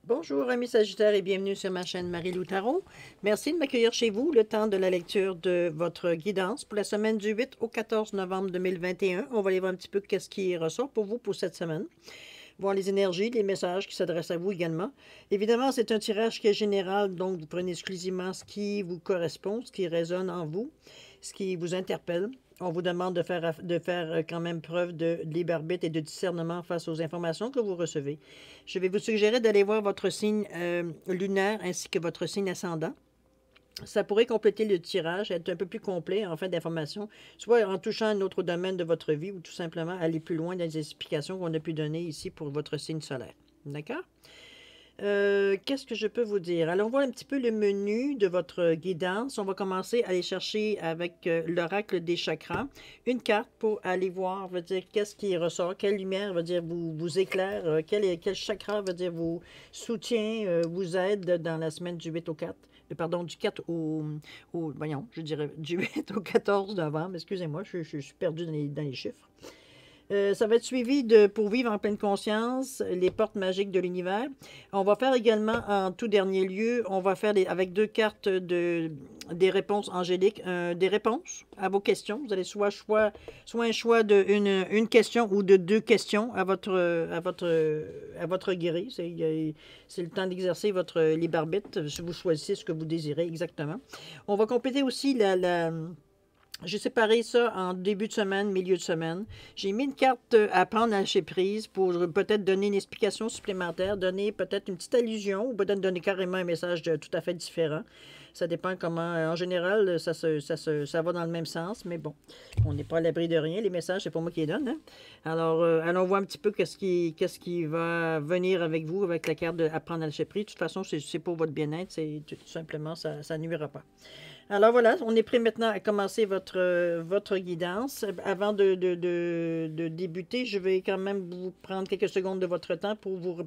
Bonjour amis Sagittaires et bienvenue sur ma chaîne Marie-Lou Tarot. Merci de m'accueillir chez vous le temps de la lecture de votre guidance pour la semaine du 8 au 14 novembre 2021. On va aller voir un petit peu qu'est-ce qui ressort pour vous pour cette semaine. Voir les énergies, les messages qui s'adressent à vous également. Évidemment, c'est un tirage qui est général, donc vous prenez exclusivement ce qui vous correspond, ce qui résonne en vous, ce qui vous interpelle. On vous demande de faire quand même preuve de libre arbitre et de discernement face aux informations que vous recevez. Je vais vous suggérer d'aller voir votre signe lunaire ainsi que votre signe ascendant. Ça pourrait compléter le tirage, être un peu plus complet en fait d'informations, soit en touchant un autre domaine de votre vie ou tout simplement aller plus loin dans les explications qu'on a pu donner ici pour votre signe solaire. D'accord? Qu'est-ce que je peux vous dire? Allons voir un petit peu le menu de votre guidance. On va commencer à aller chercher avec l'oracle des chakras. Une carte pour aller voir, veut dire, qu'est-ce qui ressort, quelle lumière, veut dire, vous éclaire, quel chakra, veut dire, vous soutient, vous aide dans la semaine du 8 au 4. Pardon, du 4 voyons, je dirais du 8 au 14 novembre. Excusez-moi, je suis perdu dans les chiffres. Ça va être suivi de Pour vivre en pleine conscience, les portes magiques de l'univers. On va faire également, en tout dernier lieu, on va faire avec deux cartes des réponses angéliques, des réponses à vos questions. Vous allez soit un choix de une question ou de deux questions à votre guéri. C'est le temps d'exercer votre libre arbitre. Si vous choisissez ce que vous désirez exactement. On va compléter aussi j'ai séparé ça en début de semaine, milieu de semaine. J'ai mis une carte à prendre à lâcher prise pour peut-être donner une explication supplémentaire, donner peut-être une petite allusion ou peut-être donner carrément un message tout à fait différent. Ça dépend comment. En général, ça va dans le même sens, mais bon, on n'est pas à l'abri de rien. Les messages, c'est pas moi qui les donne. Hein? Alors, allons voir un petit peu qu'est-ce qui va venir avec vous, avec la carte à prendre à lâcher prise. De toute façon, c'est pour votre bien-être. C'est tout simplement, ça nuira pas. Alors voilà, on est prêt maintenant à commencer votre guidance. Avant de débuter, je vais quand même vous prendre quelques secondes de votre temps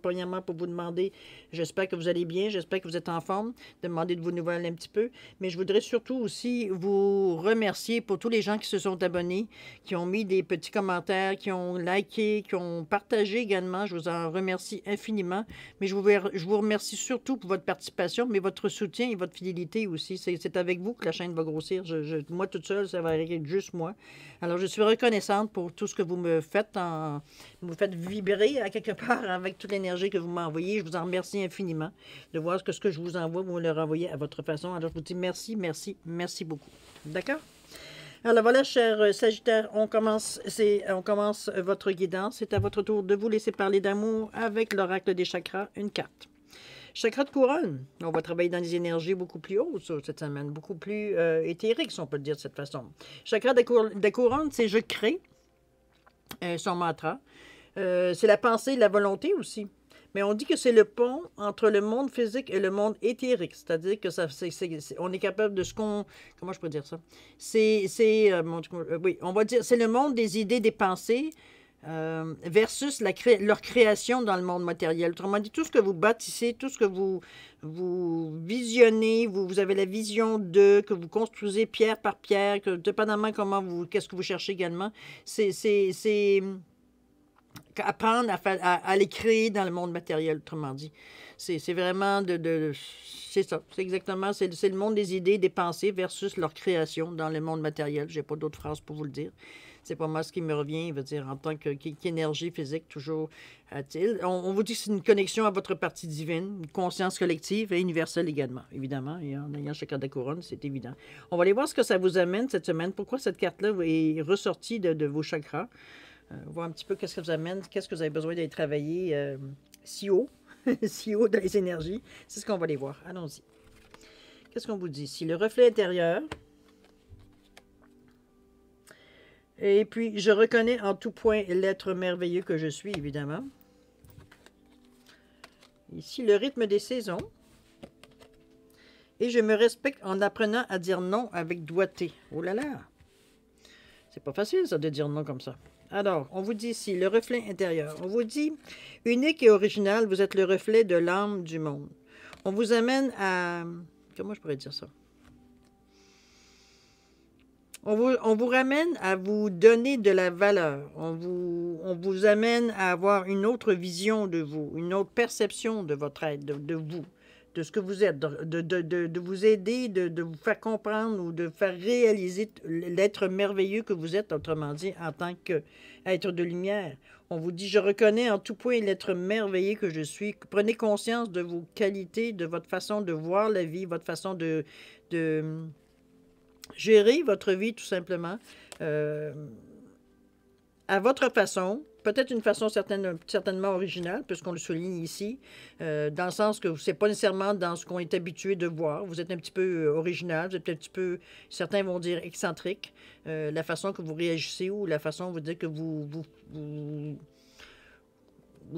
premièrement, pour vous demander, j'espère que vous allez bien, j'espère que vous êtes en forme, demander de vos nouvelles un petit peu. Mais je voudrais surtout aussi vous remercier pour tous les gens qui se sont abonnés, qui ont mis des petits commentaires, qui ont liké, qui ont partagé également. Je vous en remercie infiniment. Mais je vous remercie surtout pour votre participation, mais votre soutien et votre fidélité aussi. C'est avec vous que la chaîne va grossir. Moi, toute seule, ça va être juste moi. Alors, je suis reconnaissante pour tout ce que vous me faites. Vous me faites vibrer à quelque part avec toute l'énergie que vous m'envoyez. Je vous en remercie infiniment de voir ce que je vous envoie. Vous me le renvoyez à votre façon. Alors, je vous dis merci, merci, merci beaucoup. D'accord? Alors voilà, chers Sagittaires, on commence votre guidance. C'est à votre tour de vous laisser parler d'amour avec l'oracle des chakras, une carte. Chakra de couronne, on va travailler dans des énergies beaucoup plus hautes cette semaine, beaucoup plus éthériques, si on peut le dire de cette façon. Chakra de couronne, c'est je crée, son mantra. C'est la pensée, la volonté aussi. Mais on dit que c'est le pont entre le monde physique et le monde éthérique. C'est-à-dire que on est capable de comment je peux dire ça? Oui, on va dire, c'est le monde des idées, des pensées, versus leur création dans le monde matériel. Autrement dit, tout ce que vous bâtissez, tout ce que vous visionnez, vous avez la vision que vous construisez pierre par pierre, que dépendamment qu'est-ce que vous cherchez également, c'est apprendre à les créer dans le monde matériel, autrement dit. C'est vraiment c'est ça, c'est exactement, c'est le monde des idées, des pensées versus leur création dans le monde matériel. J'ai pas d'autres phrases pour vous le dire. C'est pas moi ce qui me revient, veut dire, en tant qu'énergie physique, toujours a-t-il. On vous dit que c'est une connexion à votre partie divine, une conscience collective et universelle également, évidemment. Et en ayant chacun de la couronne, c'est évident. On va aller voir ce que ça vous amène cette semaine. Pourquoi cette carte-là est ressortie de vos chakras. Voir un petit peu qu'est-ce que vous amène, qu'est-ce que vous avez besoin d'aller travailler si haut, si haut dans les énergies. C'est ce qu'on va aller voir. Allons-y. Qu'est-ce qu'on vous dit ici? Le reflet intérieur. Et puis, je reconnais en tout point l'être merveilleux que je suis, évidemment. Ici, le rythme des saisons. Et je me respecte en apprenant à dire non avec doigté. Oh là là! C'est pas facile, ça, de dire non comme ça. Alors, on vous dit ici, le reflet intérieur. On vous dit, unique et original, vous êtes le reflet de l'âme du monde. On vous amène à... Comment je pourrais dire ça? On vous ramène à vous donner de la valeur. On vous amène à avoir une autre vision de vous, une autre perception de votre être, de vous, de ce que vous êtes, de vous aider, de vous faire comprendre ou de faire réaliser l'être merveilleux que vous êtes, autrement dit, en tant qu'être de lumière. On vous dit, je reconnais en tout point l'être merveilleux que je suis. Prenez conscience de vos qualités, de votre façon de voir la vie, votre façon de gérer votre vie, tout simplement, euh, à votre façon, peut-être une façon certainement originale, puisqu'on le souligne ici, dans le sens que ce n'est pas nécessairement dans ce qu'on est habitué de voir. Vous êtes un petit peu original, vous êtes un petit peu, certains vont dire excentrique, la façon que vous réagissez ou la façon, vous dire que vous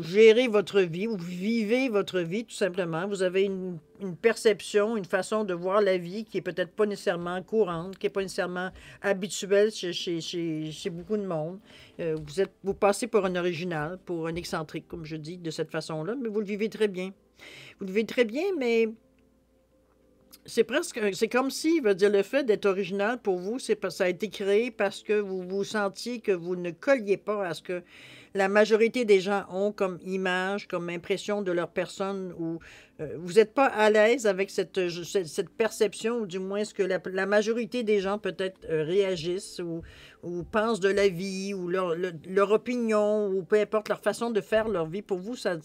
gérez votre vie, vous vivez votre vie tout simplement. Vous avez une perception, une façon de voir la vie qui est peut-être pas nécessairement courante, qui n'est pas nécessairement habituelle chez beaucoup de monde. Vous passez pour un original, pour un excentrique, comme je dis, de cette façon-là, mais vous le vivez très bien. Vous le vivez très bien, mais c'est comme si, veut dire, le fait d'être original pour vous, ça a été créé parce que vous vous sentiez que vous ne colliez pas à ce que la majorité des gens ont comme image, comme impression de leur personne, ou vous n'êtes pas à l'aise avec cette perception, ou du moins ce que la majorité des gens peut-être réagissent ou pensent de la vie, ou leur opinion, ou peu importe leur façon de faire leur vie. Pour vous, ça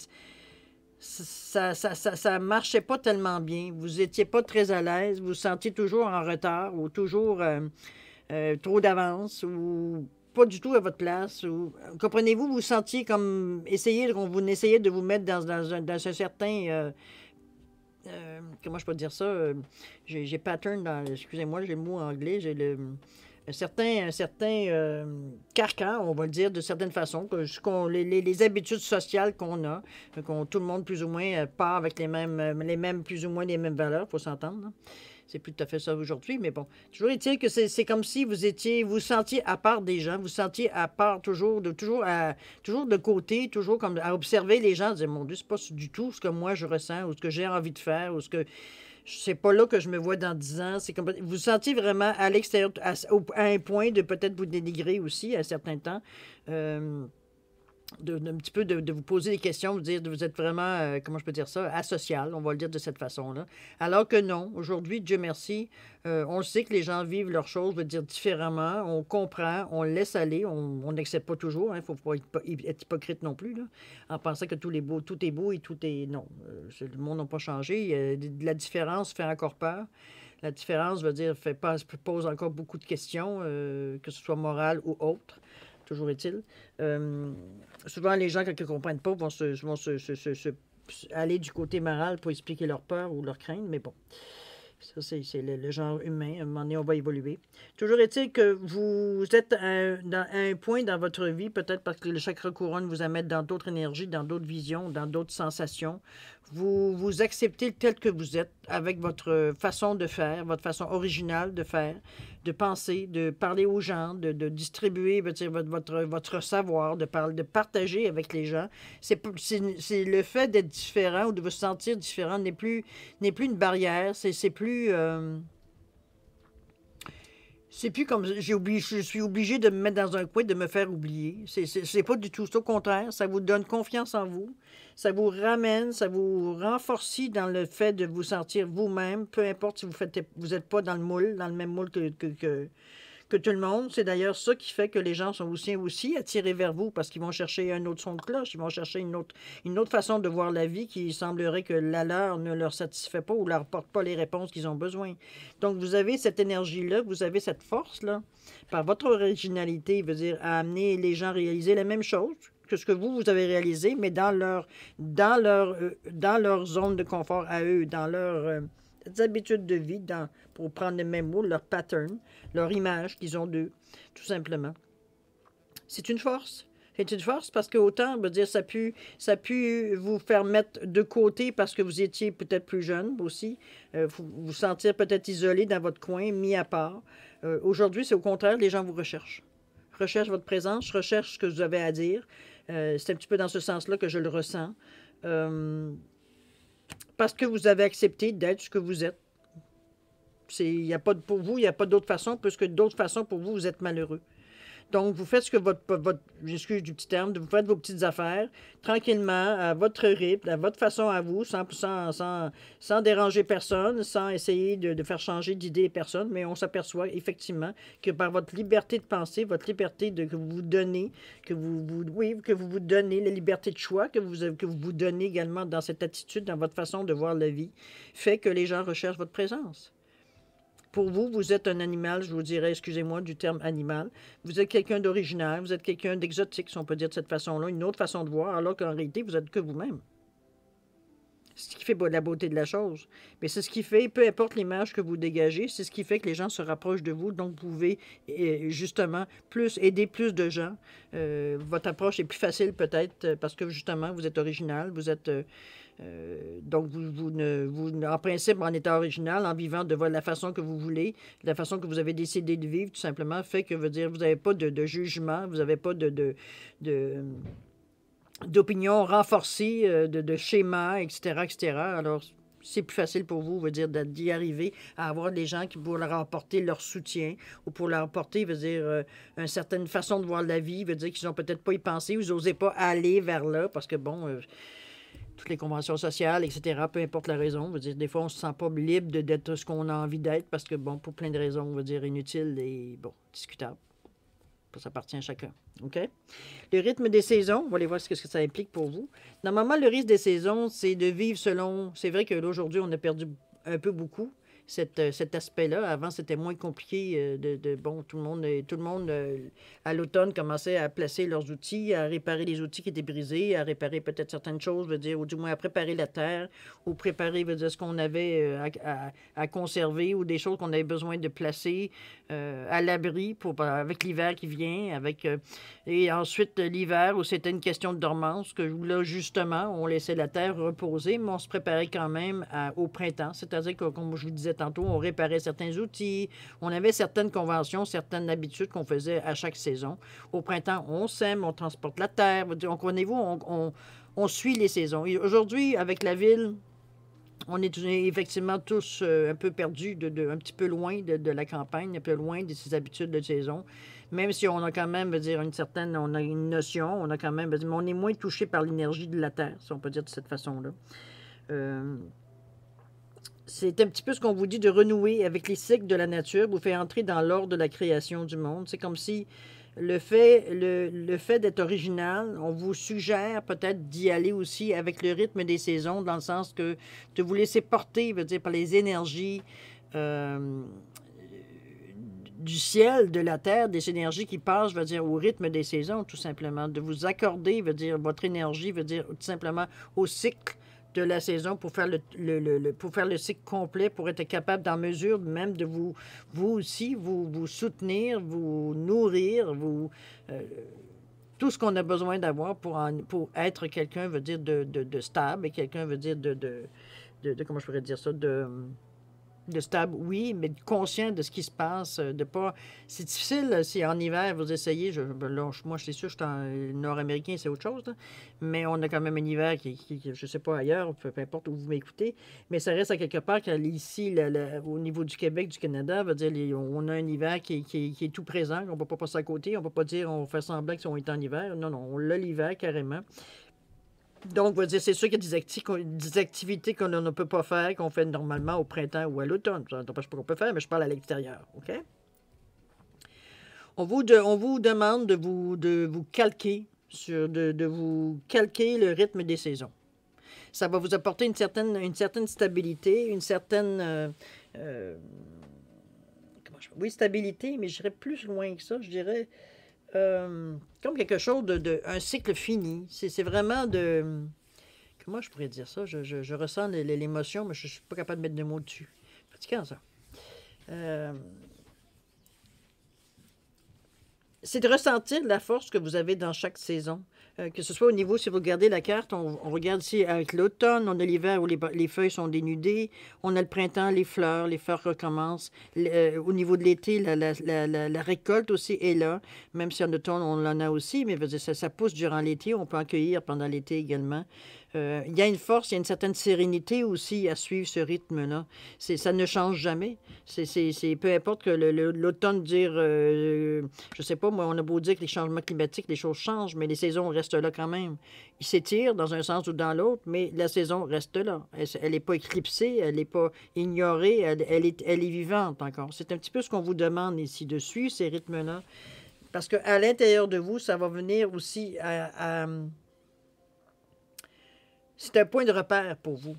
marchait pas tellement bien. Vous étiez pas très à l'aise. Vous vous sentiez toujours en retard ou toujours trop d'avance ou pas du tout à votre place. Ou, comprenez-vous, vous vous sentiez comme vous essayait de vous mettre dans un certain... comment je peux dire ça? J'ai pattern dans... Excusez-moi, j'ai le mot anglais. J'ai un certain carcan, on va le dire de certaines façons, les habitudes sociales qu'on a, tout le monde plus ou moins part avec plus ou moins les mêmes valeurs, il faut s'entendre. Là. C'est plus tout à fait ça aujourd'hui, mais bon. Toujours est-il que c'est comme si vous sentiez à part des gens, vous sentiez à part toujours de côté, toujours comme à observer les gens, dire, mon Dieu, c'est pas du tout ce que moi je ressens, ou ce que j'ai envie de faire, ou ce que c'est pas là que je me vois dans 10 ans. C'est comme, vous sentiez vraiment à l'extérieur, à un point de peut-être vous dénigrer aussi à certains temps. Un petit peu de vous poser des questions, vous dire vous êtes vraiment, comment je peux dire ça, asocial, on va le dire de cette façon-là. Alors que non, aujourd'hui, Dieu merci, on le sait que les gens vivent leurs choses, veut dire différemment, on comprend, on laisse aller, on n'accepte pas toujours, il ne faut pas être hypocrite non plus, là, en pensant que tout est beau et tout est... Non, le monde n'a pas changé, la différence fait encore peur. La différence veut dire pose encore beaucoup de questions, que ce soit morale ou autre. Toujours est-il. Souvent, les gens, quand ils ne comprennent pas, vont aller du côté moral pour expliquer leur peur ou leur crainte, mais bon. Ça, c'est le genre humain. À un moment donné, on va évoluer. Toujours est-il que vous êtes à un point dans votre vie, peut-être parce que le chakra couronne vous amène dans d'autres énergies, dans d'autres visions, dans d'autres sensations. Vous acceptez tel que vous êtes avec votre façon de faire, votre façon originale de faire, de penser, de parler aux gens, de distribuer votre savoir, de partager avec les gens. C'est le fait d'être différent ou de vous sentir différent n'est plus une barrière, c'est plus... c'est plus comme je suis obligé de me mettre dans un coin, de me faire oublier. C'est pas du tout ça. Au contraire, ça vous donne confiance en vous. Ça vous ramène, ça vous renforce dans le fait de vous sentir vous-même, peu importe si vous n'êtes pas dans le même moule que tout le monde. C'est d'ailleurs ça qui fait que les gens sont aussi attirés vers vous parce qu'ils vont chercher un autre son de cloche, ils vont chercher une autre façon de voir la vie qui semblerait que la leur ne leur satisfait pas ou ne leur apporte pas les réponses qu'ils ont besoin. Donc, vous avez cette énergie-là, vous avez cette force-là, par votre originalité, veut dire, à amener les gens à réaliser la même chose que ce que vous avez réalisé, mais dans leur zone de confort à eux, dans leur habitudes de vie, pour prendre le même mot, leur pattern, leur image qu'ils ont d'eux, tout simplement. C'est une force. C'est une force parce que autant, veut dire, ça a pu vous faire mettre de côté parce que vous étiez peut-être plus jeune aussi, vous sentir peut-être isolé dans votre coin, mis à part. Aujourd'hui, c'est au contraire, les gens vous recherchent. Recherchent votre présence, recherchent ce que vous avez à dire. C'est un petit peu dans ce sens-là que je le ressens. Parce que vous avez accepté d'être ce que vous êtes. Il n'y a pas, pour vous, il n'y a pas d'autre façon, puisque d'autres façons, pour vous, vous êtes malheureux. Donc, vous faites ce que j'excuse du petit terme, vous faites vos petites affaires tranquillement, à votre rythme, à votre façon à vous, sans déranger personne, sans essayer de faire changer d'idée personne, mais on s'aperçoit effectivement que par votre liberté de penser, votre liberté que vous vous donnez, que vous vous donnez, la liberté de choix que vous donnez également dans cette attitude, dans votre façon de voir la vie, fait que les gens recherchent votre présence. Pour vous, vous êtes un animal, je vous dirais, excusez-moi du terme animal. Vous êtes quelqu'un d'original, vous êtes quelqu'un d'exotique, si on peut dire de cette façon-là, une autre façon de voir, alors qu'en réalité, vous êtes que vous-même. C'est ce qui fait la beauté de la chose. Mais c'est ce qui fait, peu importe l'image que vous dégagez, c'est ce qui fait que les gens se rapprochent de vous. Donc, vous pouvez justement aider plus de gens. Votre approche est plus facile peut-être parce que justement, vous êtes original, vous êtes... donc, en principe, en étant original, en vivant de la façon que vous voulez, de la façon que vous avez décidé de vivre, tout simplement, fait que, vous n'avez pas de jugement, vous n'avez pas d'opinion renforcée, de schéma, etc., etc. Alors, c'est plus facile pour vous, d'y arriver à avoir des gens qui pour leur apporter leur soutien ou pour leur apporter, une certaine façon de voir la vie, qu'ils n'ont peut-être pas y pensé ou ils n'osaient pas aller vers là parce que, bon... toutes les conventions sociales, etc., peu importe la raison. Des fois, on ne se sent pas libre d'être ce qu'on a envie d'être parce que, bon, pour plein de raisons, inutiles et, bon, discutables. Ça appartient à chacun. OK? Le rythme des saisons, on va aller voir ce que ça implique pour vous. Normalement, le rythme des saisons, c'est de vivre selon... C'est vrai qu'aujourd'hui, on a perdu un peu beaucoup cet aspect-là. Avant, c'était moins compliqué bon, tout le monde à l'automne commençait à placer leurs outils, à réparer les outils qui étaient brisés, à réparer peut-être certaines choses, ou du moins à préparer la terre, ou préparer, ce qu'on avait à conserver, ou des choses qu'on avait besoin de placer à l'abri avec l'hiver qui vient, et ensuite l'hiver où c'était une question de dormance, que là, justement, on laissait la terre reposer, mais on se préparait quand même au printemps, c'est-à-dire que, comme je vous disais tantôt, on réparait certains outils, on avait certaines conventions, certaines habitudes qu'on faisait à chaque saison. Au printemps, on sème, on transporte la terre. Donc, on suit les saisons. Et aujourd'hui, avec la ville, on est effectivement tous un peu perdus, un petit peu loin de la campagne, un peu loin de ces habitudes de saison. Même si on a quand même, on a une notion, on a quand même, mais on est moins touché par l'énergie de la terre, si on peut dire de cette façon-là. C'est un petit peu ce qu'on vous dit de renouer avec les cycles de la nature, vous fait entrer dans l'ordre de la création du monde. C'est comme si le fait d'être original, on vous suggère peut-être d'y aller aussi avec le rythme des saisons, dans le sens que de vous laisser porter, par les énergies du ciel, de la terre, des énergies qui passent, au rythme des saisons, tout simplement. De vous accorder, votre énergie, tout simplement au cycle de la saison pour faire pour faire le cycle complet, pour être capable, en mesure même de vous aussi, vous soutenir, vous nourrir, tout ce qu'on a besoin d'avoir pour être quelqu'un, de stable, et quelqu'un, comment je pourrais dire ça, de stable, oui, mais conscient de ce qui se passe, de pas... C'est difficile, si en hiver, vous essayez, moi, je suis sûr, je suis nord-américain, c'est autre chose, là, mais on a quand même un hiver qui je sais pas, ailleurs, peu importe où vous m'écoutez, mais ça reste à quelque part qu'ici, au niveau du Québec, du Canada, on a un hiver qui est tout présent, on ne peut pas passer à côté, on ne peut pas dire, on fait semblant qu'on est en hiver, non, on l'a l'hiver, carrément. Donc, c'est sûr qu'il y a des activités qu'on ne peut pas faire, qu'on fait normalement au printemps ou à l'automne. Ça n'empêche pas qu'on peut faire, mais je parle à l'extérieur, OK? On vous demande de vous calquer de vous calquer le rythme des saisons. Ça va vous apporter une certaine stabilité, une certaine... oui, stabilité, mais je dirais plus loin que ça. Je dirais... comme quelque chose un cycle fini. C'est vraiment de... Comment je pourrais dire ça? Je ressens l'émotion, mais je ne suis pas capable de mettre de mots dessus. Fatigant, ça. C'est de ressentir la force que vous avez dans chaque saison. Que ce soit au niveau, si vous regardez la carte, on regarde ici avec l'automne, on a l'hiver où les feuilles sont dénudées, on a le printemps, les fleurs recommencent. Au niveau de l'été, la récolte aussi est là, même si en automne, on en a aussi, mais ça pousse durant l'été, on peut en cueillir pendant l'été également. Il y a une force, il y a une certaine sérénité aussi à suivre ce rythme-là. Ça ne change jamais. Peu importe que l'automne dire, je sais pas, moi, on a beau dire que les changements climatiques, les choses changent, mais les saisons restent là quand même. Ils s'étirent dans un sens ou dans l'autre, mais la saison reste là. Elle n'est pas éclipsée, elle n'est pas ignorée, elle est vivante encore. C'est un petit peu ce qu'on vous demande ici, de suivre ces rythmes-là. Parce qu'à l'intérieur de vous, ça va venir aussi c'est un point de repère pour vous.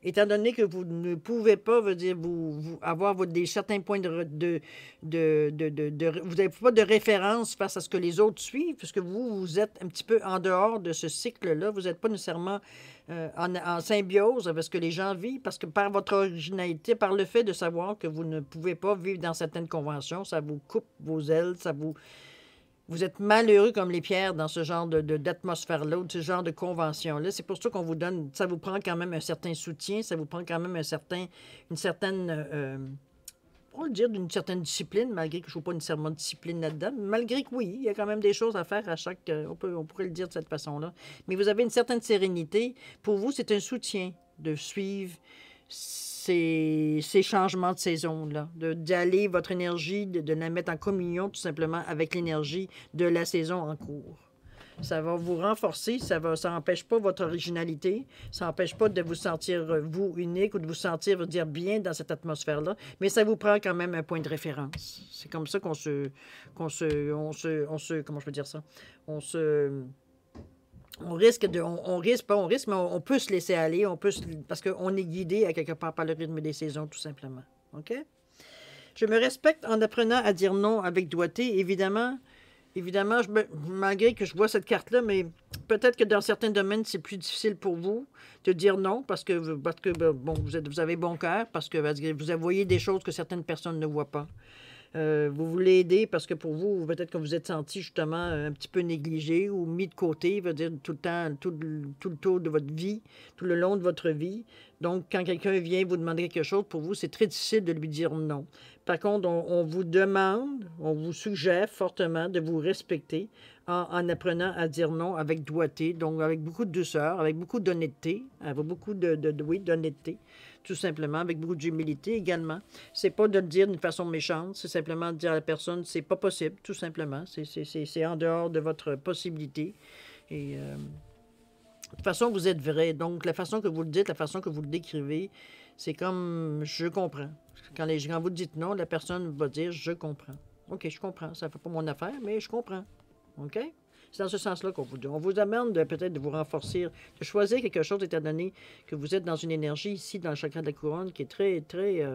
Étant donné que vous ne pouvez pas, veut dire, avoir certains points vous n'avez pas de référence face à ce que les autres suivent, puisque vous êtes un petit peu en dehors de ce cycle-là. Vous n'êtes pas nécessairement en symbiose avec ce que les gens vivent, parce que par votre originalité, par le fait de savoir que vous ne pouvez pas vivre dans certaines conventions, ça vous coupe vos ailes, vous êtes malheureux comme les pierres dans ce genre d'atmosphère-là ou de ce genre de convention-là. C'est pour ça qu'on vous donne, ça vous prend quand même un certain soutien, ça vous prend quand même une certaine, on va le dire, d'une certaine discipline, malgré que je ne vois pas nécessairement de discipline là-dedans. Malgré que oui, il y a quand même des choses à faire à chaque, on pourrait le dire de cette façon-là. Mais vous avez une certaine sérénité. Pour vous, c'est un soutien de suivre ces changements de saison-là, d'aller votre énergie, de la mettre en communion tout simplement avec l'énergie de la saison en cours. Ça va vous renforcer, ça n'empêche pas votre originalité, ça n'empêche pas de vous sentir, vous, unique ou de vous sentir, vous dire, bien dans cette atmosphère-là, mais ça vous prend quand même un point de référence. C'est comme ça comment je peux dire ça? On risque, mais on peut se laisser aller, parce qu'on est guidé à quelque part par le rythme des saisons, tout simplement. OK? Je me respecte en apprenant à dire non avec doigté. Évidemment, malgré que je vois cette carte-là, mais peut-être que dans certains domaines, c'est plus difficile pour vous de dire non parce que bon, vous avez bon cœur, parce que vous voyez des choses que certaines personnes ne voient pas. Vous voulez aider parce que pour vous, peut-être que vous êtes senti justement un petit peu négligé ou mis de côté, veut dire tout le temps, tout le tour de votre vie, tout le long de votre vie. Donc, quand quelqu'un vient vous demander quelque chose, pour vous, c'est très difficile de lui dire non. Par contre, on vous demande, on vous suggère fortement de vous respecter en apprenant à dire non avec doigté, donc avec beaucoup de douceur, avec beaucoup d'honnêteté, avec beaucoup d'honnêteté, tout simplement, avec beaucoup d'humilité également. C'est pas de le dire d'une façon méchante, c'est simplement de dire à la personne, c'est pas possible, tout simplement. C'est en dehors de votre possibilité. Et de toute façon, vous êtes vrai. Donc, la façon que vous le dites, la façon que vous le décrivez, c'est comme je comprends. Quand vous dites non, la personne va dire je comprends. OK, je comprends. Ça ne fait pas mon affaire, mais je comprends. OK? C'est dans ce sens-là qu'on vous dit. On vous amène peut-être de vous renforcer, de choisir quelque chose étant donné que vous êtes dans une énergie ici, dans le chakra de la couronne, qui est très, très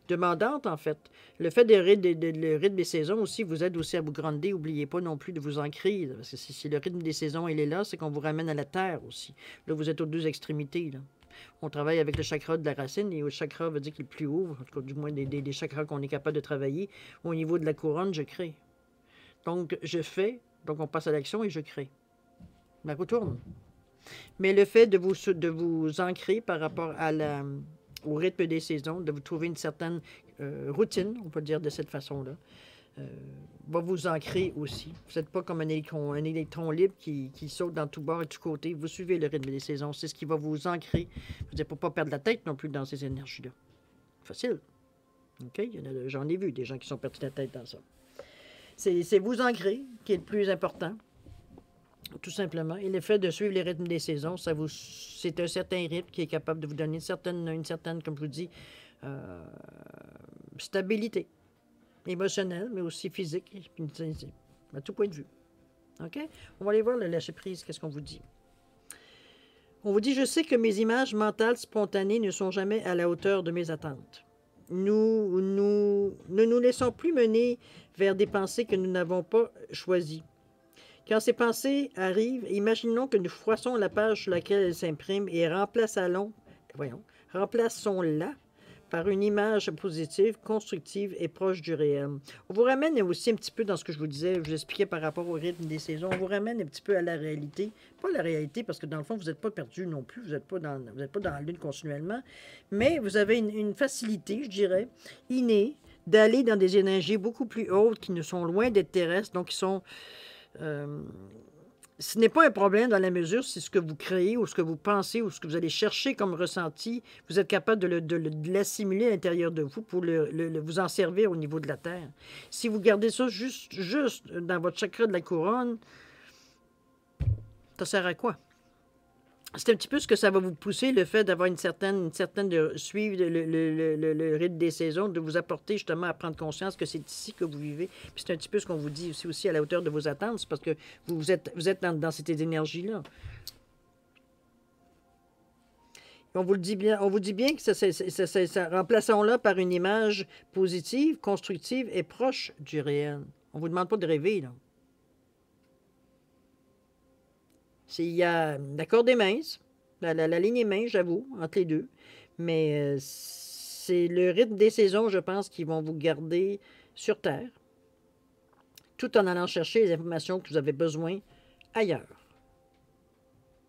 demandante, en fait. Le fait le rythme des saisons aussi vous aide aussi à vous grandir. N'oubliez pas non plus de vous ancrer. Parce que si le rythme des saisons, il est là, c'est qu'on vous ramène à la terre aussi. Là, vous êtes aux deux extrémités, là. On travaille avec le chakra de la racine et le chakra veut dire qu'il est plus haut, en tout cas, du moins des chakras qu'on est capable de travailler. Au niveau de la couronne, je crée. Donc, je fais, donc on passe à l'action et je crée. La roue tourne. Mais le fait de vous ancrer par rapport au rythme des saisons, de vous trouver une certaine routine, on peut dire de cette façon-là, va vous ancrer aussi. Vous n'êtes pas comme un électron libre qui saute dans tout bord et tout côté. Vous suivez le rythme des saisons. C'est ce qui va vous ancrer. Vous n'allez pas perdre la tête non plus dans ces énergies-là. Facile. OK? J'en ai vu des gens qui sont perdus la tête dans ça. C'est vous ancrer qui est le plus important. Tout simplement. Et le fait de suivre les rythmes des saisons, c'est un certain rythme qui est capable de vous donner une certaine comme je vous dis, stabilité émotionnelle, mais aussi physique, à tout point de vue. OK? On va aller voir le lâcher-prise, qu'est-ce qu'on vous dit. On vous dit, je sais que mes images mentales spontanées ne sont jamais à la hauteur de mes attentes. Nous ne nous laissons plus mener vers des pensées que nous n'avons pas choisies. Quand ces pensées arrivent, imaginons que nous froissons la page sur laquelle elles s'impriment et remplaçons-la par une image positive, constructive et proche du réel. On vous ramène aussi un petit peu dans ce que je vous disais, je vous expliquais par rapport au rythme des saisons, on vous ramène un petit peu à la réalité. Pas la réalité, parce que dans le fond, vous n'êtes pas perdu non plus, vous n'êtes pas dans la lune continuellement, mais vous avez une facilité, je dirais, innée, d'aller dans des énergies beaucoup plus hautes qui ne sont loin d'être terrestres, donc qui sont ce n'est pas un problème dans la mesure si ce que vous créez ou ce que vous pensez ou ce que vous allez chercher comme ressenti, vous êtes capable de l'assimiler à l'intérieur de vous pour vous en servir au niveau de la Terre. Si vous gardez ça juste dans votre chakra de la couronne, ça sert à quoi? C'est un petit peu ce que ça va vous pousser, le fait d'avoir une certaine de suivre le rythme des saisons, de vous apporter justement à prendre conscience que c'est ici que vous vivez. Puis c'est un petit peu ce qu'on vous dit aussi à la hauteur de vos attentes, c'est parce que vous êtes dans cette énergie-là. On vous le dit bien, on vous dit bien que ça remplaçons-la par une image positive, constructive et proche du réel. On ne vous demande pas de rêver, là. Il y a la corde est mince, la ligne est mince, j'avoue, entre les deux. Mais c'est le rythme des saisons, je pense, qui vont vous garder sur Terre, tout en allant chercher les informations que vous avez besoin ailleurs.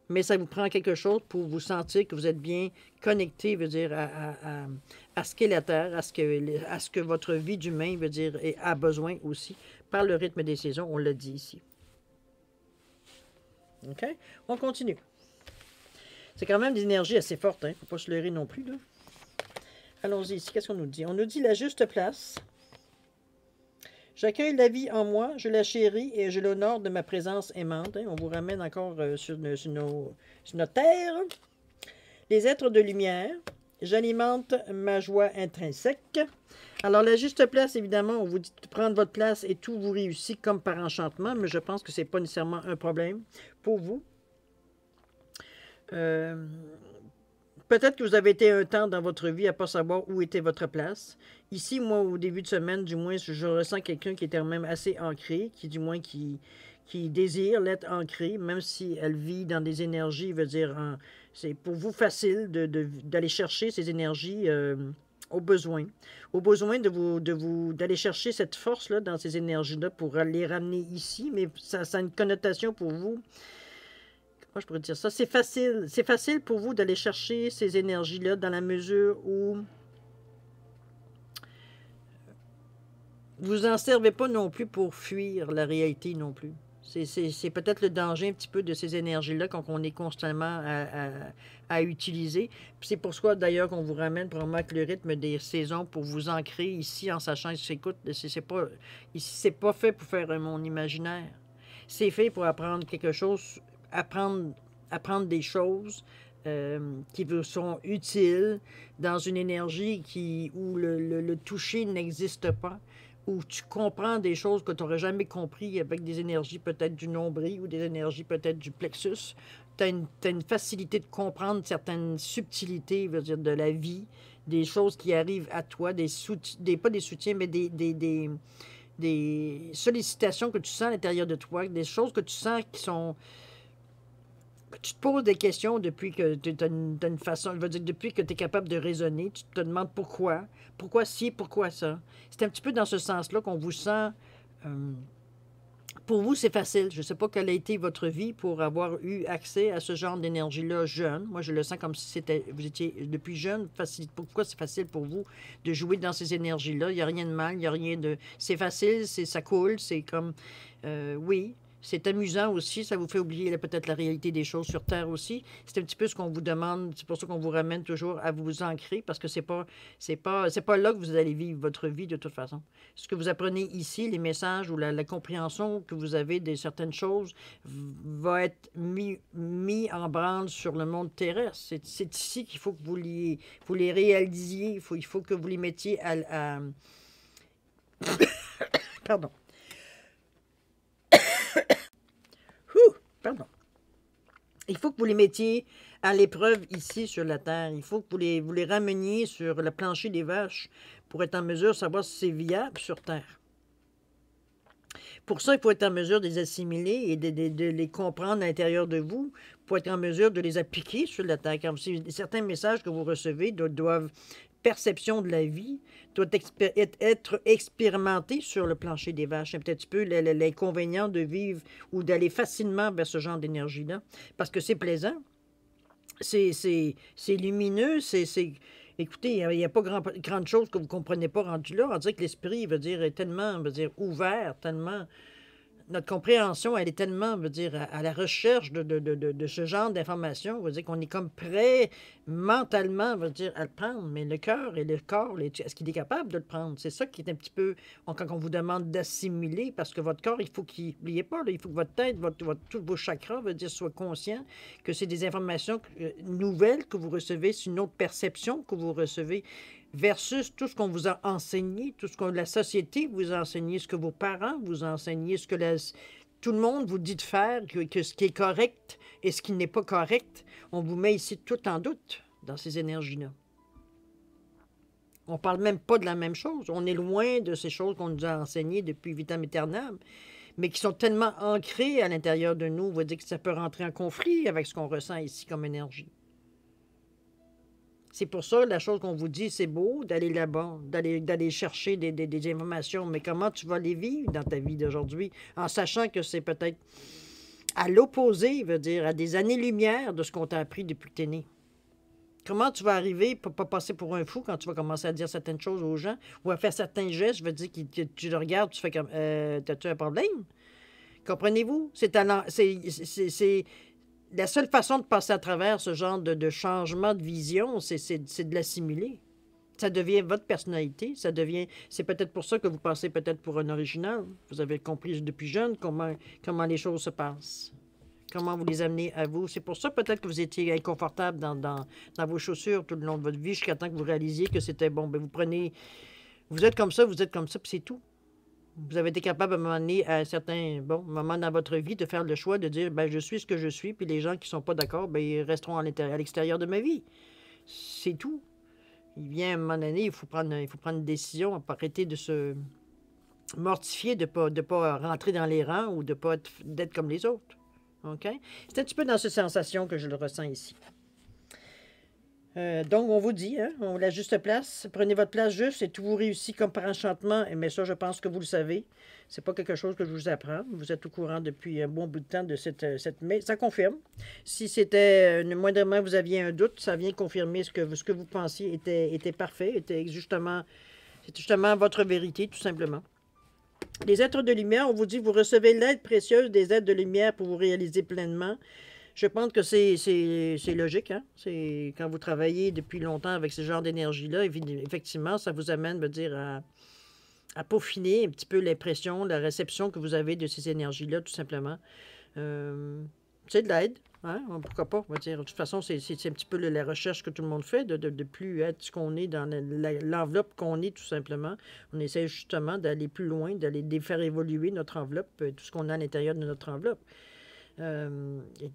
Mais ça vous prend quelque chose pour vous sentir que vous êtes bien connecté, veut dire, à ce qu'est la Terre, à ce que votre vie d'humain, veut dire, a besoin aussi, par le rythme des saisons, on l'a dit ici. OK? On continue. C'est quand même des énergies assez fortes, hein? Il ne faut pas se leurrer non plus, là. Allons-y ici. Qu'est-ce qu'on nous dit? On nous dit la juste place. J'accueille la vie en moi, je la chéris et je l'honore de ma présence aimante. Hein? On vous ramène encore sur notre terre. Les êtres de lumière. J'alimente ma joie intrinsèque. Alors, la juste place, évidemment, on vous dit de prendre votre place et tout vous réussit comme par enchantement, mais je pense que ce n'est pas nécessairement un problème pour vous. Peut-être que vous avez été un temps dans votre vie à ne pas savoir où était votre place. Ici, moi, au début de semaine, du moins, je ressens quelqu'un qui est quand même assez ancré, qui désire l'être ancré, même si elle vit dans des énergies, veut dire, c'est pour vous facile d'aller chercher ces énergies au besoin d'aller chercher cette force-là dans ces énergies-là pour les ramener ici, mais ça a une connotation pour vous. Comment je pourrais dire ça? C'est facile pour vous d'aller chercher ces énergies-là dans la mesure où vous n'en servez pas non plus pour fuir la réalité non plus. C'est peut-être le danger un petit peu de ces énergies-là quand on est constamment à utiliser. C'est pour ça d'ailleurs qu'on vous ramène probablement avec le rythme des saisons pour vous ancrer ici en sachant que écoute, ici c'est pas fait pour faire un monde imaginaire. C'est fait pour apprendre quelque chose, apprendre des choses qui vous sont utiles dans une énergie où le toucher n'existe pas, où tu comprends des choses que tu n'aurais jamais compris avec des énergies peut-être du nombril ou des énergies peut-être du plexus. Tu as une facilité de comprendre certaines subtilités, veut dire, de la vie, des choses qui arrivent à toi, pas des soutiens, mais des sollicitations que tu sens à l'intérieur de toi, des choses que tu sens qui sont... Tu te poses des questions depuis que tu as une façon, je veux dire, depuis que tu es capable de raisonner, tu te demandes pourquoi ci, pourquoi ça. C'est un petit peu dans ce sens-là qu'on vous sent... pour vous, c'est facile. Je ne sais pas quelle a été votre vie pour avoir eu accès à ce genre d'énergie-là jeune. Moi, je le sens comme si vous étiez depuis jeune. Pourquoi c'est facile pour vous de jouer dans ces énergies-là? Il n'y a rien de mal, il n'y a rien de... C'est facile, ça coule, c'est comme... oui. C'est amusant aussi, ça vous fait oublier peut-être la réalité des choses sur Terre aussi. C'est un petit peu ce qu'on vous demande, c'est pour ça qu'on vous ramène toujours à vous ancrer, parce que c'est pas là que vous allez vivre votre vie de toute façon. Ce que vous apprenez ici, les messages ou la compréhension que vous avez de certaines choses va être mis en branle sur le monde terrestre. C'est ici qu'il faut que vous les réalisiez, il faut que vous les mettiez à... Pardon. Pardon. Il faut que vous les mettiez à l'épreuve ici sur la Terre. Il faut que vous les rameniez sur le plancher des vaches pour être en mesure de savoir si c'est viable sur Terre. Pour ça, il faut être en mesure de les assimiler et de les comprendre à l'intérieur de vous pour être en mesure de les appliquer sur la Terre. Car certains messages que vous recevez doivent perception de la vie doit être expérimentée sur le plancher des vaches. C'est peut-être un peu l'inconvénient de vivre ou d'aller facilement vers ce genre d'énergie-là, parce que c'est plaisant, c'est lumineux, écoutez, il n'y a pas grande chose que vous ne comprenez pas rendu là. On dirait que l'esprit, est tellement, ouvert, tellement... notre compréhension, elle est tellement, je veux dire, à la recherche de ce genre d'informations, je veux dire qu'on est comme prêt mentalement, je veux dire, à le prendre, mais le cœur et le corps, est-ce qu'il est capable de le prendre? C'est ça qui est un petit peu, quand on vous demande d'assimiler, parce que votre corps, il faut qu'il, n'oubliez pas, là, il faut que votre tête, tous vos chakras, veut dire, soient conscients que c'est des informations nouvelles que vous recevez, c'est une autre perception que vous recevez versus tout ce qu'on vous a enseigné, tout ce que la société vous a enseigné, ce que vos parents vous ont enseigné, ce que tout le monde vous dit de faire, que ce qui est correct et ce qui n'est pas correct, on vous met ici tout en doute dans ces énergies-là. On ne parle même pas de la même chose. On est loin de ces choses qu'on nous a enseignées depuis vitam aeternam, mais qui sont tellement ancrées à l'intérieur de nous, on va dire que ça peut rentrer en conflit avec ce qu'on ressent ici comme énergie. C'est pour ça, la chose qu'on vous dit, c'est beau d'aller là-bas, d'aller chercher des informations, mais comment tu vas les vivre dans ta vie d'aujourd'hui, en sachant que c'est peut-être à l'opposé, veut dire, à des années-lumière de ce qu'on t'a appris depuis que tu es né. Comment tu vas arriver pour ne pas passer pour un fou quand tu vas commencer à dire certaines choses aux gens ou à faire certains gestes, je veux dire, que tu le regardes, tu fais comme, t'as-tu un problème? Comprenez-vous? C'est la seule façon de passer à travers ce genre de changement de vision, c'est de l'assimiler. Ça devient votre personnalité, c'est peut-être pour ça que vous passez peut-être pour un original. Vous avez compris depuis jeune comment les choses se passent, comment vous les amenez à vous. C'est pour ça peut-être que vous étiez inconfortable dans vos chaussures tout le long de votre vie, jusqu'à temps que vous réalisiez que c'était bon. Bien, vous êtes comme ça, puis c'est tout. Vous avez été capable à un moment donné, à un certain moment dans votre vie, de faire le choix de dire, ben je suis ce que je suis, puis les gens qui ne sont pas d'accord, ben ils resteront à l'extérieur de ma vie. C'est tout. Il vient un moment donné, il faut prendre une décision, arrêter de se mortifier, de pas rentrer dans les rangs ou d'être comme les autres. OK? C'est un petit peu dans cette sensation que je le ressens ici. Donc, on vous dit, hein, on la juste place. Prenez votre place juste et tout vous réussit comme par enchantement. Mais ça, je pense que vous le savez. C'est pas quelque chose que je vous apprends. Vous êtes au courant depuis un bon bout de temps de mais ça confirme. Si c'était moindrement vous aviez un doute, ça vient confirmer ce que vous pensiez était parfait, c'est justement votre vérité, tout simplement. Les êtres de lumière, on vous dit, vous recevez l'aide précieuse des êtres de lumière pour vous réaliser pleinement. Je pense que c'est logique. Hein? C'est quand vous travaillez depuis longtemps avec ce genre d'énergie-là, effectivement, ça vous amène, à peaufiner un petit peu l'impression, la réception que vous avez de ces énergies-là, tout simplement. C'est de l'aide. Hein? Pourquoi pas? On va dire. De toute façon, c'est un petit peu la recherche que tout le monde fait, de plus être ce qu'on est dans l'enveloppe qu'on est, tout simplement. On essaie justement d'aller plus loin, de faire évoluer notre enveloppe, tout ce qu'on a à l'intérieur de notre enveloppe.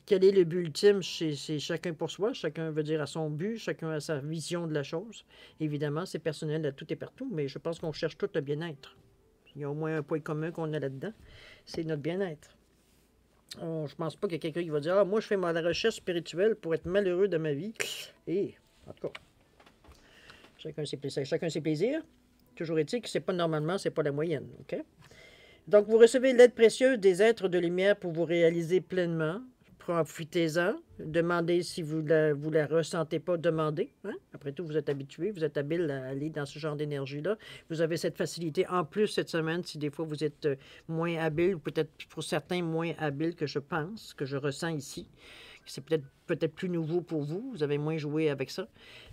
Quel est le but ultime? C'est chacun pour soi, chacun veut dire à son but, chacun a sa vision de la chose. Évidemment, c'est personnel à tout et partout, mais je pense qu'on cherche tout le bien-être. Il y a au moins un point commun qu'on a là-dedans, c'est notre bien-être. Je pense pas qu'il y a quelqu'un qui va dire « Ah, moi, je fais ma recherche spirituelle pour être malheureux de ma vie. » Et, en tout cas, chacun ses plaisirs. Toujours est-il que c'est pas normalement, c'est pas la moyenne, OK? Donc, vous recevez l'aide précieuse des êtres de lumière pour vous réaliser pleinement. Profitez-en. Demandez si vous la ressentez pas, demandez. Hein? Après tout, vous êtes habitué, vous êtes habile à aller dans ce genre d'énergie-là. Vous avez cette facilité en plus cette semaine, si des fois vous êtes moins habile, ou peut-être pour certains moins habile que je pense, que je ressens ici. C'est peut-être plus nouveau pour vous. Vous avez moins joué avec ça.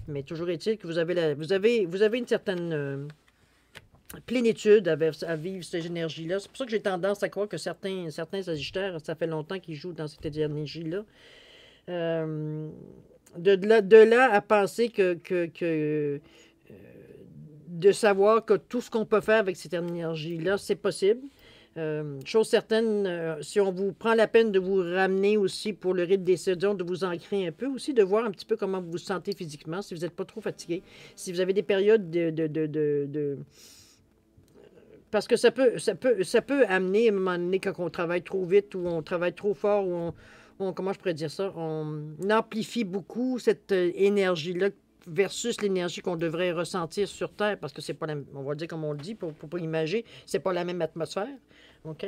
Mais toujours est-il que vous avez une certaine plénitude à vivre cette énergie-là. C'est pour ça que j'ai tendance à croire que certains sagittaires, ça fait longtemps qu'ils jouent dans cette énergie-là. De là à penser de savoir que tout ce qu'on peut faire avec cette énergie-là, c'est possible. Chose certaine, si on vous prend la peine de vous ramener aussi pour le rythme des saisons, de vous ancrer un peu, aussi de voir un petit peu comment vous vous sentez physiquement, si vous n'êtes pas trop fatigué, si vous avez des périodes parce que ça peut amener à un moment donné, quand on travaille trop vite ou on travaille trop fort ou comment je pourrais dire ça, on amplifie beaucoup cette énergie-là versus l'énergie qu'on devrait ressentir sur Terre, parce que c'est pas on va le dire comme on le dit, pour imager, c'est pas la même atmosphère. OK?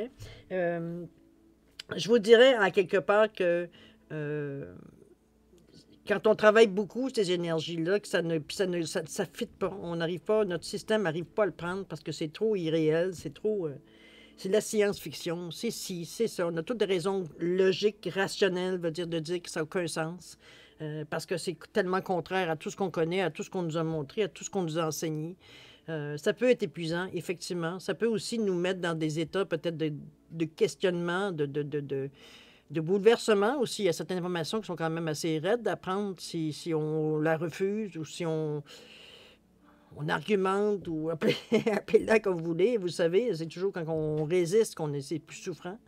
Je vous dirais à quelque part que quand on travaille beaucoup, ces énergies-là, que ça fit pas. On n'arrive pas, notre système n'arrive pas à le prendre parce que c'est trop irréel, c'est trop c'est de la science-fiction, c'est ci, c'est ça. On a toutes des raisons logiques, rationnelles, veut dire de dire que ça n'a aucun sens. Parce que c'est tellement contraire à tout ce qu'on connaît, à tout ce qu'on nous a montré, à tout ce qu'on nous a enseigné. Ça peut être épuisant, effectivement. Ça peut aussi nous mettre dans des états peut-être de questionnement, de bouleversement aussi. Il y a certaines informations qui sont quand même assez raides à prendre si on la refuse ou si on argumente ou appelez-la comme vous voulez. Vous savez, c'est toujours quand on résiste qu'on est c'est plus souffrant.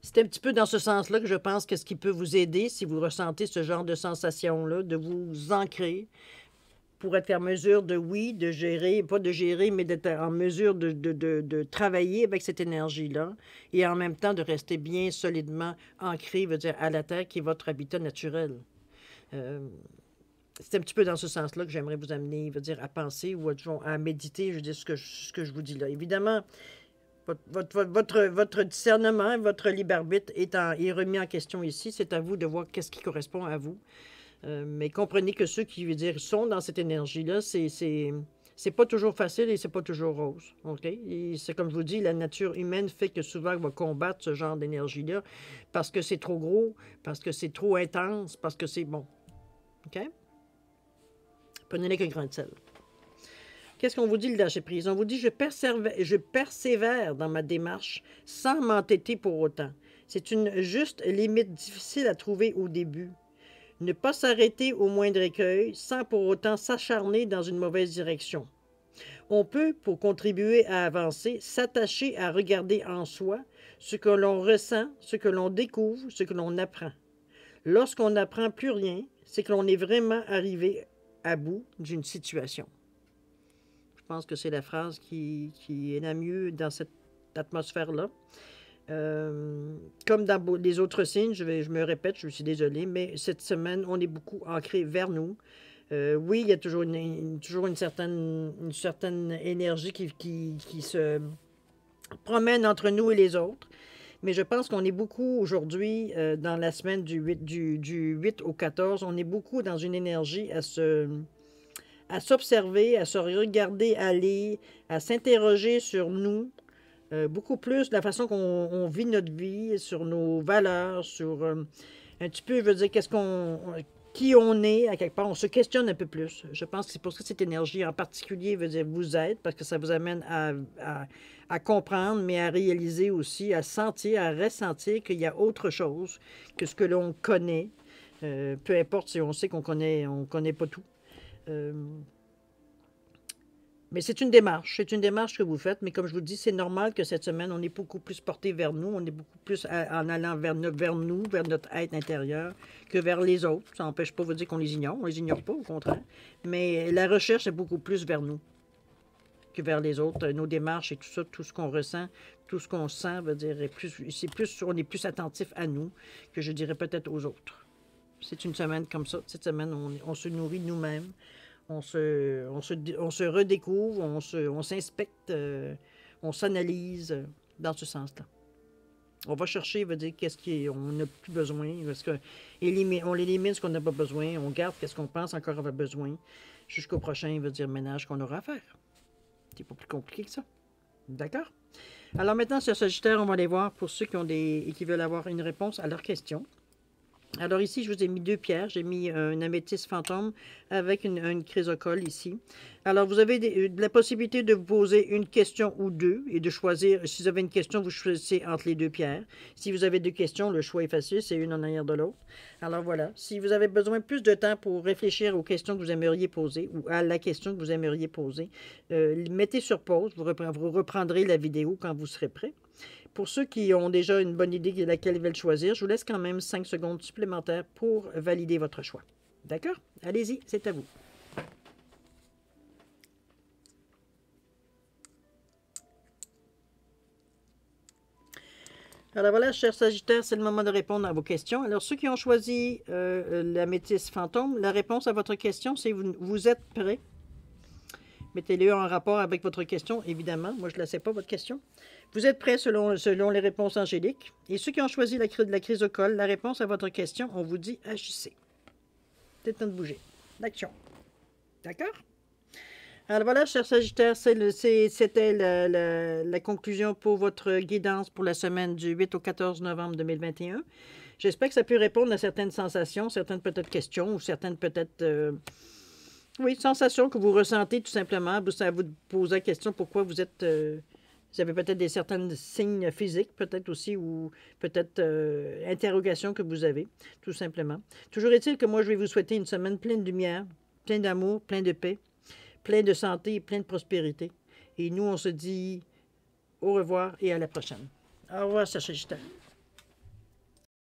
C'est un petit peu dans ce sens-là que je pense que ce qui peut vous aider, si vous ressentez ce genre de sensation-là, de vous ancrer pour être en mesure de, oui, de gérer, pas de gérer, mais d'être en mesure de travailler avec cette énergie-là et en même temps de rester bien solidement ancré, veut dire, à la Terre, qui est votre habitat naturel. C'est un petit peu dans ce sens-là que j'aimerais vous amener, veut dire, à penser ou à méditer, je veux dire, ce que je vous dis là. Évidemment, votre discernement, votre libre arbitre est remis en question ici. C'est à vous de voir qu'est-ce qui correspond à vous. Mais comprenez que ceux qui, veut dire, sont dans cette énergie-là, c'est pas toujours facile et c'est pas toujours rose. OK? Et c'est comme je vous dis, la nature humaine fait que souvent, elle va combattre ce genre d'énergie-là parce que c'est trop gros, parce que c'est trop intense, parce que c'est bon. OK? Prenez-les qu'un grain de sel. Qu'est-ce qu'on vous dit, le lâcher-prise? On vous dit, je persévère dans ma démarche sans m'entêter pour autant. C'est une juste limite difficile à trouver au début. Ne pas s'arrêter au moindre écueil sans pour autant s'acharner dans une mauvaise direction. On peut, pour contribuer à avancer, s'attacher à regarder en soi ce que l'on ressent, ce que l'on découvre, ce que l'on apprend. Lorsqu'on n'apprend plus rien, c'est que l'on est vraiment arrivé à bout d'une situation. Je pense que c'est la phrase qui est la mieux dans cette atmosphère-là. Comme dans les autres signes, je me répète, je suis désolée, mais cette semaine, on est beaucoup ancré vers nous. Oui, il y a toujours une certaine énergie qui se promène entre nous et les autres. Mais je pense qu'on est beaucoup aujourd'hui, dans la semaine du 8 au 14, on est beaucoup dans une énergie à s'observer, à se regarder aller, à s'interroger sur nous, beaucoup plus de la façon qu'on vit notre vie, sur nos valeurs, sur un petit peu, je veux dire, qui on est, à quelque part, on se questionne un peu plus. Je pense que c'est pour ça que cette énergie en particulier veut dire vous aide, parce que ça vous amène à comprendre, mais à réaliser aussi, à sentir, à ressentir qu'il y a autre chose que ce que l'on connaît, peu importe si on sait qu'on connaît pas tout. Mais c'est une démarche que vous faites, mais comme je vous dis, c'est normal que cette semaine, on est beaucoup plus porté vers nous, on est beaucoup plus en allant vers nous, vers notre être intérieur, que vers les autres. Ça n'empêche pas de vous dire qu'on les ignore, on les ignore pas, au contraire. Mais la recherche est beaucoup plus vers nous que vers les autres. Nos démarches et tout ça, tout ce qu'on ressent, tout ce qu'on sent, veut dire, on est plus attentif à nous que je dirais peut-être aux autres. C'est une semaine comme ça. Cette semaine, on se nourrit de nous-mêmes. On se redécouvre, on s'inspecte, on s'analyse dans ce sens-là. On va chercher, veut dire, qu'est-ce qu'on n'a plus besoin, parce que on élimine ce qu'on n'a pas besoin, on garde qu'est-ce qu'on pense encore avoir besoin, jusqu'au prochain, veut dire, ménage qu'on aura à faire. C'est pas plus compliqué que ça. D'accord? Alors maintenant, sur Sagittaire, on va aller voir pour ceux qui veulent avoir une réponse à leurs questions. Alors ici, je vous ai mis deux pierres. J'ai mis un améthyste fantôme avec une chrysocole ici. Alors, vous avez la possibilité de vous poser une question ou deux et de choisir. Si vous avez une question, vous choisissez entre les deux pierres. Si vous avez deux questions, le choix est facile, c'est une en arrière de l'autre. Alors voilà, si vous avez besoin plus de temps pour réfléchir aux questions que vous aimeriez poser ou à la question que vous aimeriez poser, mettez sur pause. Vous reprendrez la vidéo quand vous serez prêt. Pour ceux qui ont déjà une bonne idée de laquelle ils veulent choisir, je vous laisse quand même 5 secondes supplémentaires pour valider votre choix. D'accord? Allez-y, c'est à vous. Alors voilà, chers Sagittaires, c'est le moment de répondre à vos questions. Alors, ceux qui ont choisi l'améthyste fantôme, la réponse à votre question, c'est vous êtes prêts? Mettez-le en rapport avec votre question, évidemment. Moi, je ne la sais pas, votre question. Vous êtes prêts selon les réponses angéliques. Et ceux qui ont choisi la chrysocole, la réponse à votre question, on vous dit agissez. C'est temps de bouger. L'action. D'accord? Alors voilà, cher Sagittaire, c'était la conclusion pour votre guidance pour la semaine du 8 au 14 novembre 2021. J'espère que ça peut répondre à certaines sensations, certaines peut-être questions ou certaines peut-être, oui, sensations que vous ressentez tout simplement. Ça vous pose la question pourquoi vous êtes, vous avez peut-être des certains signes physiques, peut-être aussi, ou peut-être interrogations que vous avez, tout simplement. Toujours est-il que moi, je vais vous souhaiter une semaine pleine de lumière, pleine d'amour, pleine de paix, plein de santé et plein de prospérité. Et nous, on se dit au revoir et à la prochaine. Au revoir, Sacha Gita.